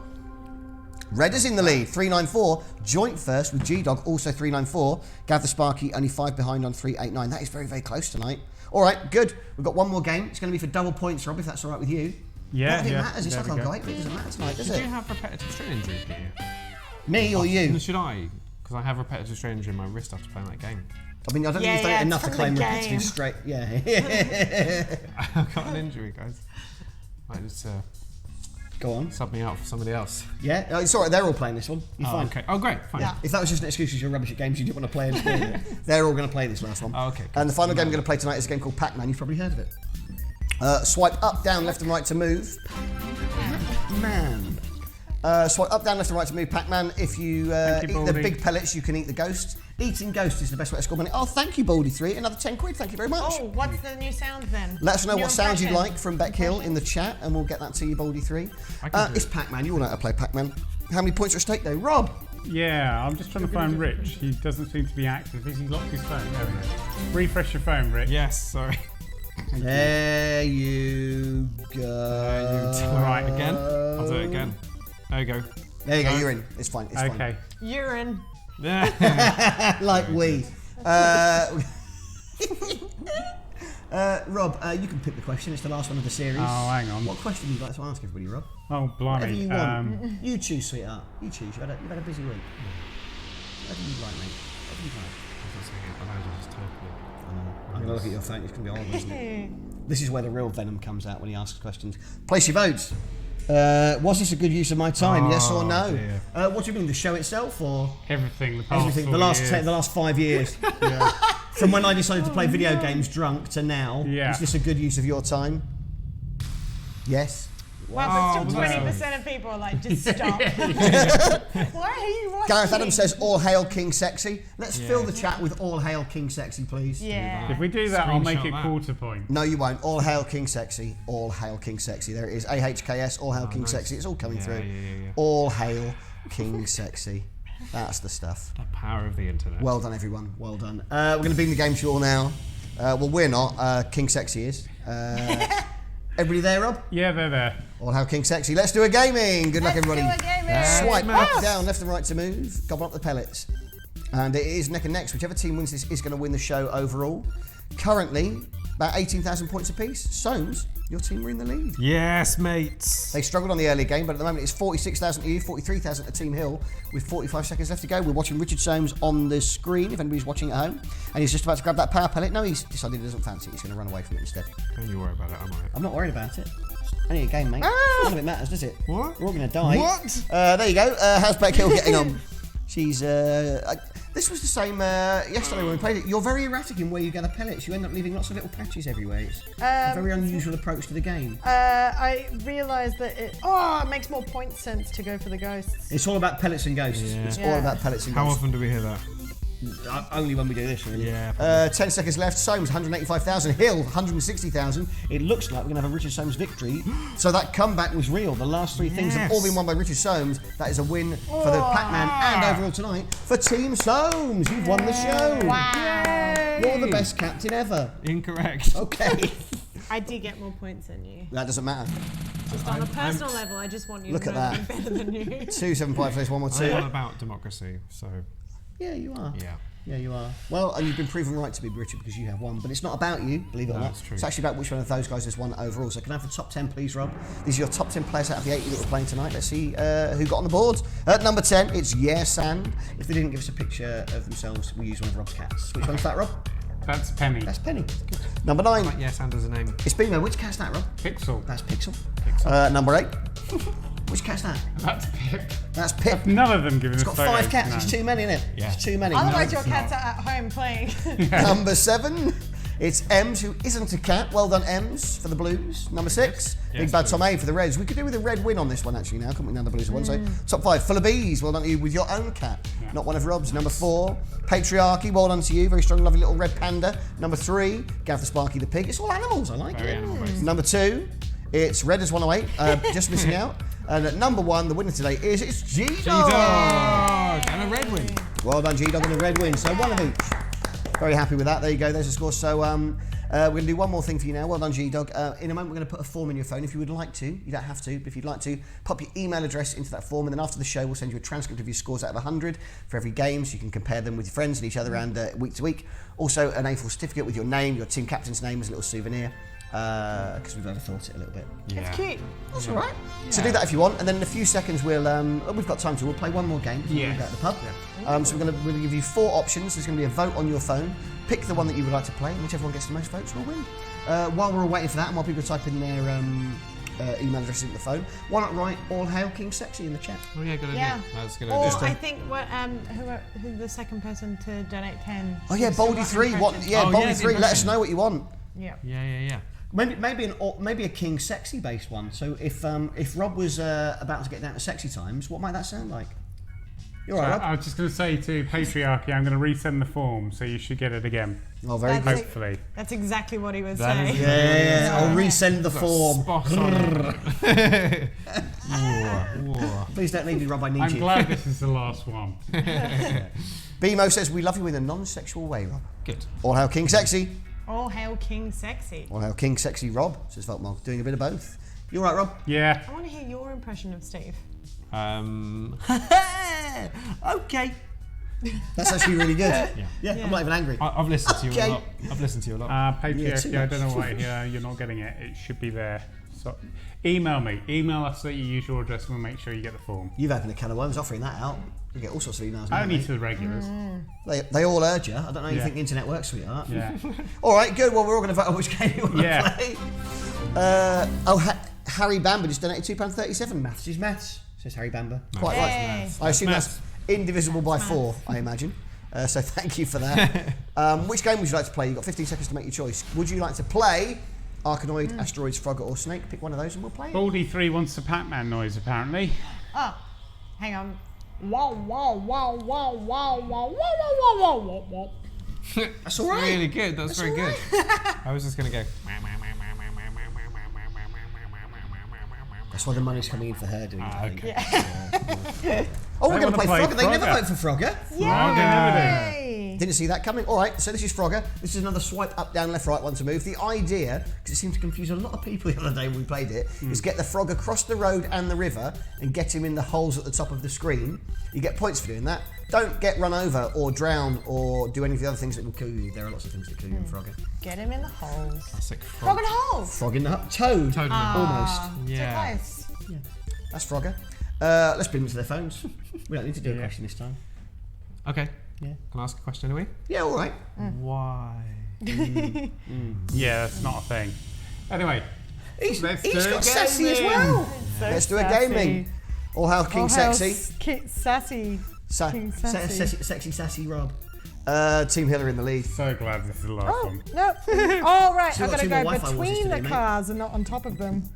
Red is in the lead, 394. Joint first with G-Dog, also 394. Gav the Sparky only 5 behind on 389. That is very, very close tonight. All right, good. We've got one more game. It's going to be for double points, Rob, if that's all right with you. Yeah, Not that it yeah. matters. It's like our guy, but it doesn't matter tonight, does Do you it? have repetitive strain injury here? Me or you? Should I? Because I have repetitive strain injury in my wrist after playing that game. I mean, I don't think you've done it enough to claim repetitive straight. Yeah. I've got an injury, guys. Might just Go on. sub me out for somebody else. Yeah, it's all right. They're all playing this one. You're fine. Okay. Oh, great. Fine. Yeah. If that was just an excuse because you're rubbish at games, you didn't want to play it. They're all going to play this last one. Oh, okay. And the final game we're going to play tonight is a game called Pac-Man. You've probably heard of it. Swipe up, down, left and right to move. Pac-Man. Swipe up, down, left and right to move Pac-Man. If you eat the Baldy. big pellets, you can eat the ghosts. Eating ghosts is the best way to score money. Oh, thank you, Baldy3. Another 10 quid. Thank you very much. Oh, what's the new sound then? Let us know New what sounds you'd impression. like from Beck Hill in the chat, and we'll get that to you, Baldy3. It's Pac-Man. You all know how to play Pac-Man. How many points are at stake, though? Rob? Yeah, I'm just trying to find Rich. He doesn't seem to be active. Has he locked his phone? There we go. Refresh your phone, Rich. Yes. Sorry. There you go. Right again. I'll do it again. There you go. There you go. You're in. It's fine. It's Okay. Urine. Yeah. fine. Like we. Rob, you can pick the question. It's the last one of the series. Oh, hang on. What question would you like to ask everybody, Rob? Oh, Whatever blimey. you want. You choose, sweetheart. You choose. You've had a busy week. Whatever you like, mate. Whatever you like. I'm going to look at your phone. It's going to be horrible, isn't it? This is where the real venom comes out when he asks questions. Place your votes. Was this a good use of my time? Yes or no? dear. What do you mean? The show itself, or Everything. The past everything? 4 The years. last 5 years. From when I decided to play video games drunk to now. Yeah. Is this a good use of your time? Yes. Wow, but still well. 20% of people are like, just stop. Why are you watching? Gareth Adams says, "All hail King Sexy." Let's fill the chat with "All hail King Sexy," please. Yeah. If we do that, I'll make Screenshot it that. quarter point. No, you won't. All hail King Sexy. All hail King Sexy. There it is. AHKS. All hail King nice. Sexy. It's all coming through. Yeah. All hail King Sexy. That's the stuff. The power of the internet. Well done, everyone. Well done. We're going to bring the game to you all now. Well, we're not. King Sexy is. Everybody there, Rob? Yeah, they're there. All hail King Sexy. Let's do a gaming. Good luck, everybody. Let's do a gaming. Swipe up, down, left and right to move. Gobble up the pellets. And it is neck and neck. Whichever team wins this is going to win the show overall. Currently, about 18,000 points apiece. Soames, your team are in the lead. Yes, mates. They struggled on the earlier game, but at the moment it's 46,000 to you, 43,000 to Team Hill, with 45 seconds left to go. We're watching Richard Soames on the screen, if anybody's watching at home. And he's just about to grab that power pellet. No, he's decided he doesn't fancy it. He's going to run away from it instead. Don't you worry about it. I'm on it. I'm not worried about it. Only a game, mate. None of it matters, does it? What? We're all going to die. What? There you go. How's Beck Hill getting on? She's... this was the same yesterday when we played it. You're very erratic in where you gather pellets. You end up leaving lots of little patches everywhere. It's a very unusual approach to the game. I realised that it makes more point sense to go for the ghosts. It's all about pellets and ghosts. Yeah. It's all Yeah. about pellets and How ghosts. often do we hear that? Only when we do this, really. Yeah, 10 seconds left. Soames, 185,000. Hill, 160,000. It looks like we're going to have a Richard Soames victory. So that comeback was real. The last three things have all been won by Richard Soames. That is a win for the Pac-Man and overall tonight for Team Soames. You've won the show. Wow. You're the best captain ever. Incorrect. Okay. I did get more points than you. That doesn't matter. Just on a personal level, I just want you Look to at know that. I'm better than you. 275 plays 1 more 2. I'm all about democracy, so Yeah, you are. yeah. Yeah, you are. Well, and you've been proven right to be, Richard, because you have won. But it's not about you, believe it or not. That's true. It's actually about which one of those guys has won overall. So can I have the top 10, please, Rob? These are your top 10 players out of the 80 that we're playing tonight. Let's see who got on the board. At number 10, it's Sand. If they didn't give us a picture of themselves, we use one of Rob's cats. Which one's that, Rob? That's Penny. That's Penny. Number 9, Yes, and as a name. it's Bingo. Which cat's that, Rob? Pixel. That's Pixel. Number 8, which cat's that? That's Pip. That's Pip. None of them giving It's us got 5 photos, cats. no. It's too many, isn't it? Yeah. It's too many. Otherwise, your cat's are at home playing. Number 7, It's Ems, who isn't a cat. Well done, Ems, for the Blues. Number 6. Big Bad Tom A for the Reds. We could do with a red win on this one, actually, now, couldn't we? Now the Blues are one. So, top 5. Full of Bees. Well done to you with your own cat. Not one of Rob's. Number 4. Patriarchy. Well done to you. Very strong, lovely little red panda. Number 3. Gav the Sparky the Pig. It's all animals. I like it. Number 2. It's Red as 108. Just missing out. And at number 1, the winner today is G-Dog. G-Dog! And a red win. Well done, G-Dog, and a red win. So one of each. Very happy with that. There you go. There's the score. So we're going to do one more thing for you now. Well done, G-Dog. In a moment, we're going to put a form in your phone. If you would like to, you don't have to, but if you'd like to, pop your email address into that form, and then after the show, we'll send you a transcript of your scores out of 100 for every game, so you can compare them with your friends and each other and week to week. Also, an A4 certificate with your name, your team captain's name as a little souvenir. Because we've overthought it a little bit. It's cute. That's all right. So do that if you want, and then in a few seconds we'll we've got time to. We'll play one more game before we go to the pub. So we're going to give you 4 options. There's going to be a vote on your phone. Pick the one that you would like to play, and whichever one gets the most votes will win. While we're all waiting for that, and while people type in their email addresses into the phone, why not write "All Hail King Sexy" in the chat? Oh yeah, good idea. Yeah. That's a good Or idea. I think who the second person to donate 10. Oh yeah, Baldy 3. Baldy 3. Let us know what you want. Yeah. Yeah. Maybe a King Sexy based one. So if Rob was about to get down to sexy times, what might that sound like? You're all right, Rob. I was just going to say to Patriarchy, I'm going to resend the form, so you should get it again. Oh, very good. Hopefully. That's exactly what he would say. Yeah. I'll resend the form. Spot on. Please don't leave me, Rob. I need I'm you. glad this is the last one. BMO says we love you in a non-sexual way, Rob. Good. All hail King Sexy. All hail King Sexy. All hail King Sexy Rob, says Veltmog, doing a bit of both. You all right, Rob? Yeah. I want to hear your impression of Steve. Okay. That's actually really good. Yeah, I'm not even angry. I've listened to you a lot. I've listened to you a lot. Patriarchy, Yeah, I don't know why you're not getting it. It should be there. So, email me. Email us at your usual address and we'll make sure you get the form. You've opened a can of worms offering that out. You get all sorts of emails now. Only mate. to the regulars. They all urge you. I don't know how you Yeah. think the internet works, sweetheart. Yeah. All right, good. Well, we're all going to vote on which game you want to play. Harry Bamber just donated £2.37. Maths is maths, says Harry Bamber. Quite Yay. right. I assume that's indivisible by 4, I imagine. So thank you for that. Which game would you like to play? You've got 15 seconds to make your choice. Would you like to play Arkanoid, Asteroids, Frogger or Snake? Pick one of those and we'll play it. Baldy 3 wants the Pac-Man noise, apparently. Oh, hang on. Wow, wow, wow, wow, wow, wow, wow, wow, wow, wow, wow. That's all right. Really good. That's very good. I was just going to go. That's why the money's coming in for her doing it. Okay. Oh, we're They going to wanna play play Frogger. They never Frogger. vote for Frogger. Yay! Didn't see that coming. All right, so this is Frogger. This is another swipe up, down, left, right one to move. The idea, because it seemed to confuse a lot of people the other day when we played it, is get the frog across the road and the river and get him in the holes at the top of the screen. You get points for doing that. Don't get run over or drown or do any of the other things that will kill you. There are lots of things that kill you in Frogger. Get him in the holes. Classic Frog in holes. Frog in the Toad. Toad in the Almost. Yeah. So close. That's Frogger. Let's bring them to their phones. We don't need to do a question this time. Okay. Yeah. Can I ask a question anyway? Yeah, all right. Why? Yeah, that's not a thing. Anyway, He's let's got do sassy as gaming. well. So Let's do a sassy. gaming. All hail King All hail Sexy. Sassy. King Sassy. Sexy Sassy Rob. Team Hill are in the lead. So glad this is the last Oh, one. no. Oh, right. See I've what got to two more go Wi-Fi wars between is the today, mate? cars and not on top of them.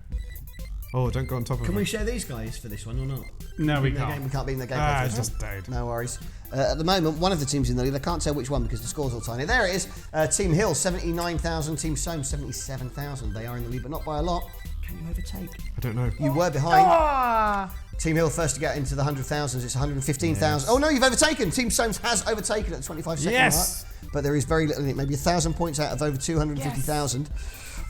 Oh, don't go on top of Can it. we share these guys for this one or not? No, we In their game? can't. We can't be in the game. Ah, for I this just one. died. No worries. At the moment, one of the teams in the lead. I can't tell which one because the score's all tiny. There it is. Team Hill, 79,000. Team Soames, 77,000. They are in the lead, but not by a lot. Can you overtake? I don't know. You were behind. Ah. Team Hill first to get into the 100,000s. It's 115,000. Oh no, you've overtaken. Team Soames has overtaken at the 25 second Yes. mark. But there is very little in it. Maybe 1,000 points out of over 250,000.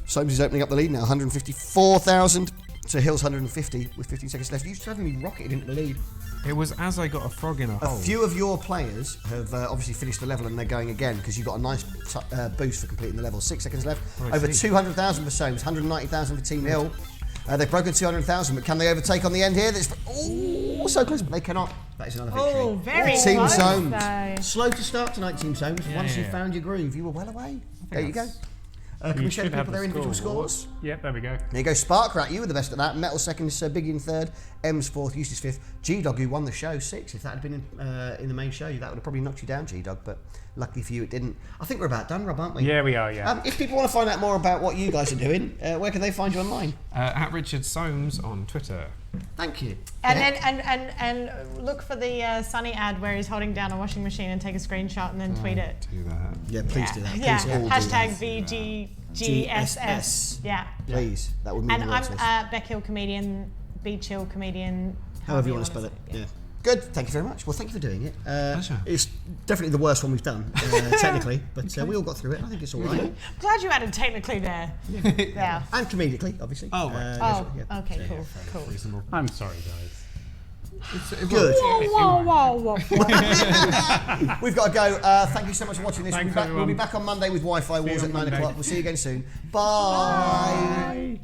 Soames is opening up the lead now. 154,000 to Hill's 150 with 15 seconds left. You suddenly rocketed into the lead. It was as I got a frog in a A hole. few of your players have obviously finished the level and they're going again because you got a nice boost for completing the level. 6 seconds left. I Over see. 200,000 for Soames, 190,000 for Team Hill. They've broken 200,000, but can they overtake on the end here? Oh, so close, but they cannot. That is another victory. Oh, very Team close, Soames. though. Slow to start tonight, Team Soames. Once you yeah. found your groove, you were well away. There you go. Can we show people their individual scores? Yep, there we go. There you go, Sparkrat, you were the best at that. Metal second, Biggie in third, M's fourth, Eustace fifth, G-Dog, who won the show, sixth. If that had been in the main show, that would have probably knocked you down, G-Dog, but luckily for you it didn't. I think we're about done, Rob, aren't we? Yeah, we are, yeah. If people want to find out more about what you guys are doing, where can they find you online? At Richard Soames on Twitter. Thank you. And then look for the Sunny ad where he's holding down a washing machine and take a screenshot and then tweet it. Do that. Yeah, please do that. Yeah. Please all Hashtag do VGGSS. Yeah. Please, that would mean And a lot to us. I'm Beck Hill comedian, B Chill comedian. However you want to spell it. Yeah. Good. Thank you very much. Well, thank you for doing it. Pleasure. It's definitely the worst one we've done, technically, but we all got through it. I think it's all right. Glad you added technically there. Yeah. And comedically, obviously. Oh, right. Okay, cool. Reasonable. I'm sorry, guys. Good. Whoa. We've got to go. Thank you so much for watching this. Thanks, We'll be everyone. back on Monday with Wi-Fi Wars you at on 9 o'clock. Monday. We'll see you again soon. Bye.